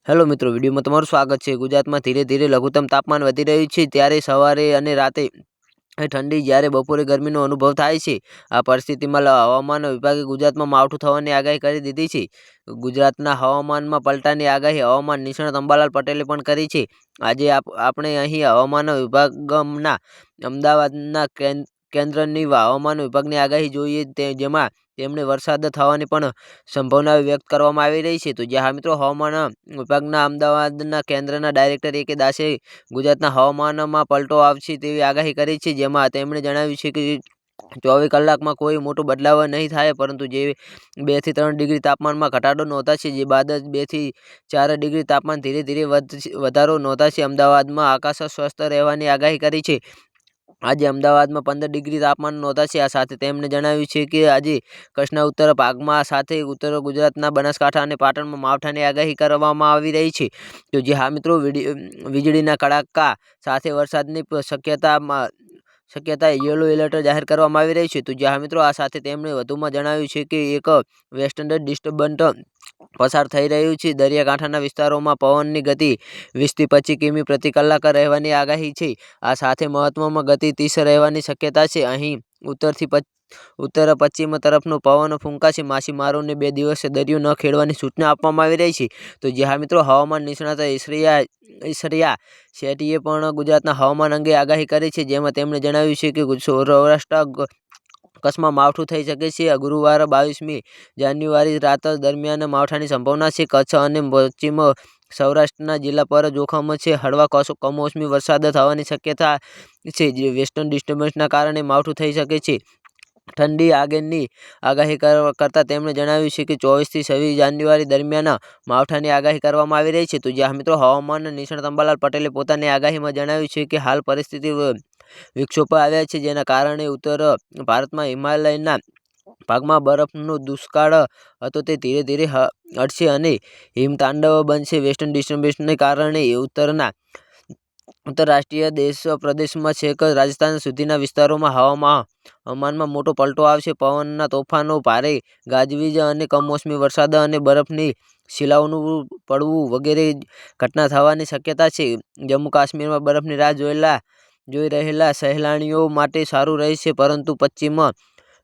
Hello મિત્રો, વિડીયોમાં તમારું સ્વાગત છે। ગુજરાતમાં ધીરે ધીરે લઘુત્તમ તાપમાન વધી રહ્યું છે, ત્યારે સવારે અને રાતે ઠંડી, જ્યારે બપોરે ગરમીનો અનુભવ થાય છે। આ પરિસ્થિતિમાં હવામાન વિભાગે ગુજરાતમાં માવઠું થવાની આગાહી કરી દીધી છે। ગુજરાતના હવામાનમાં પલટાની આગાહી હવામાન નિષ્ણાત અંબાલાલ પટેલે પણ કરી છે। આજે આપણે અહીં હવામાન વિભાગના અમદાવાદના કેન્દ્રની હવામાન વિભાગની આગાહી જોઈએ, જેમાં તેમણે વરસાદ થવાની પણ સંભાવના વ્યક્ત કરવામાં આવી રહી છે। તો જ્યાં મિત્રો હવામાન વિભાગના અમદાવાદના કેન્દ્રના ડાયરેક્ટર એ.કે. દાસે ગુજરાતના હવામાનમાં પલટો આવશે તેવી આગાહી કરી છે, જેમાં તેમણે જણાવ્યું છે કે 24 કલાકમાં કોઈ મોટો બદલાવ નહીં થાય, પરંતુ જે 2 થી 3 ડિગ્રી તાપમાનમાં ઘટાડો નોંધાશે, જે બાદ 2 થી 4 ડિગ્રી તાપમાન ધીરે ધીરે વધારો નોંધાશે। અમદાવાદમાં આકાશ સ્વસ્થ રહેવાની આગાહી કરી છે। આજે અમદાવાદમાં 15 ડિગ્રી તાપમાન નોંધાશે। આ સાથે તેમણે જણાવ્યું છે કે આજે કચ્છના ઉત્તર ભાગમાં સાથે ઉત્તર ગુજરાતના બનાસકાંઠા અને પાટણમાં માવઠાની આગાહી કરવામાં આવી રહી છે। તો જે હા મિત્રો, વીજળીના કડાકા સાથે વરસાદની શક્યતા યલો એલર્ટ જાહેર કરવામાં આવી રહી છે। તો જે હા મિત્રો, આ સાથે તેમણે વધુમાં જણાવ્યું છે કે એક વેસ્ટર્ન ડિસ્ટર્બન્સ પસાર થઈ રહ્યું છે। દરિયાકાંઠાના વિસ્તારોમાં પવનની ગતિ 20 થી 25 કિમી પ્રતિ કલાક રહેવાની આગાહી છે। આ સાથે મહત્તમ ગતિ 30 રહેવાની શક્યતા છે। અહીં ઉત્તર પશ્ચિમ તરફનો પવન ફૂંકાશે। માછીમારોને 2 દિવસ દરિયો ન ખેડવાની સૂચના આપવામાં આવી રહી છે। તો જે હા મિત્રો, હવામાન નિષ્ણાત ઈશરિયા શેટ્ટીએ પણ ગુજરાતના હવામાન અંગે આગાહી કરી છે, જેમાં તેમણે જણાવ્યું છે કે સૌરાષ્ટ્ર કચ્છમાં માવઠું થઈ શકે છે। ગુરુવાર 22મી જાન્યુઆરી રાત દરમિયાન માવઠાની સંભાવના છે। કચ્છ અને પશ્ચિમ સૌરાષ્ટ્રના જિલ્લા પર જોખમ છે। હળવા કમોસમી વરસાદ થવાની શક્યતા છે। વેસ્ટર્ન ડિસ્ટર્બન્સના કારણે માવઠું થઈ શકે છે। ઠંડી આગળની આગાહી કરતા તેમણે જણાવ્યું છે કે 24 થી 26 જાન્યુઆરી દરમિયાન માવઠાની આગાહી કરવામાં આવી રહી છે। તો જ્યાં મિત્રો હવામાન નિષ્ણાત અંબાલાલ પટેલે પોતાની આગાહીમાં જણાવ્યું છે કે હાલ પરિસ્થિતિ વિક્ષોપ આવ્યા છે, જેના કારણે ઉત્તર ભારતમાં હિમાલયના ભાગમાં બરફનો દુષ્કાળ હતો તે ધીરે ધીરે હટશે અને હિમતાંડવ બનશે। વેસ્ટર્ન ડિસ્ટર્બન્સને કારણે ઉત્તરરાષ્ટ્રીય પ્રદેશમાં છેક રાજસ્થાન સુધીના વિસ્તારોમાં હવામાનમાં મોટો પલટો આવશે। પવનના તોફાનો, ભારે ગાજવીજ અને કમોસમી વરસાદ અને બરફની શિલાઓનું પડવું વગેરે ઘટના થવાની શક્યતા છે। જમ્મુ કાશ્મીરમાં બરફની રાહ જોઈ રહેલા સહેલાણીઓ માટે સારું રહેશે, પરંતુ પશ્ચિમ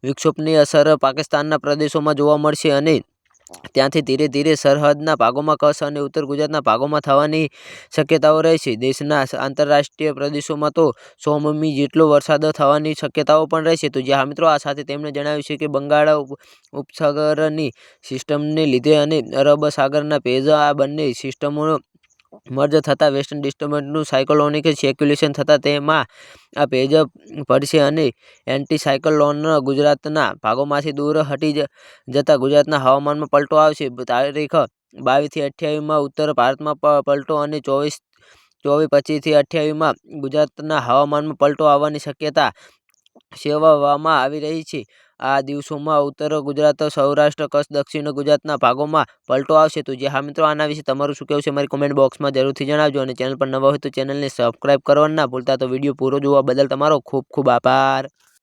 વિક્ષોભની અસર પાકિસ્તાનના પ્રદેશોમાં જોવા મળશે અને ત્યાંથી ધીરે ધીરે સરહદના ભાગોમાં કચ્છ અને ઉત્તર ગુજરાતના ભાગોમાં થવાની શક્યતાઓ રહેશે। દેશના આંતરરાષ્ટ્રીય પ્રદેશોમાં તો 100 મી જેટલો વરસાદ થવાની શક્યતાઓ પણ રહેશે। તો જ્યાં મિત્રો, આ સાથે તેમણે જણાવ્યું છે કે બંગાળ ઉપસાગરની સિસ્ટમને લીધે અને અરબ સાગરના ભેજ, આ બંને સિસ્ટમો મર્જ થતાં વેસ્ટર્ન ડિસ્ટર્બન્સનું સાયક્લોનિક સર્ક્યુલેશન થતાં તેમાં આ ભેજ ભળશે અને એન્ટી-સાયક્લોન ગુજરાતના ભાગોમાંથી દૂર હટી જતા ગુજરાતના હવામાનમાં પલટો આવશે। તારીખ 22 થી 28માં ઉત્તર ભારતમાં પલટો અને 25 થી 28માં ગુજરાતના હવામાનમાં પલટો આવવાની શક્યતા સેવવામાં આવી રહી છે। આ દિવસોમાં ઉત્તર ગુજરાત, સૌરાષ્ટ્ર, કચ્છ, દક્ષિણ ગુજરાતના ભાગોમાં પલટો આવશે। તો જે હા મિત્રો, આના વિશે તમારું શું કહેવું છે, મારી કોમેન્ટ બોક્સમાં જરૂરથી જણાવજો અને ચેનલ પર નવા હોય તો ચેનલને સબસ્ક્રાઈબ કરવાનું ના ભૂલતા। તો વિડીયો પૂરો જોવા બદલ તમારો ખૂબ ખૂબ આભાર।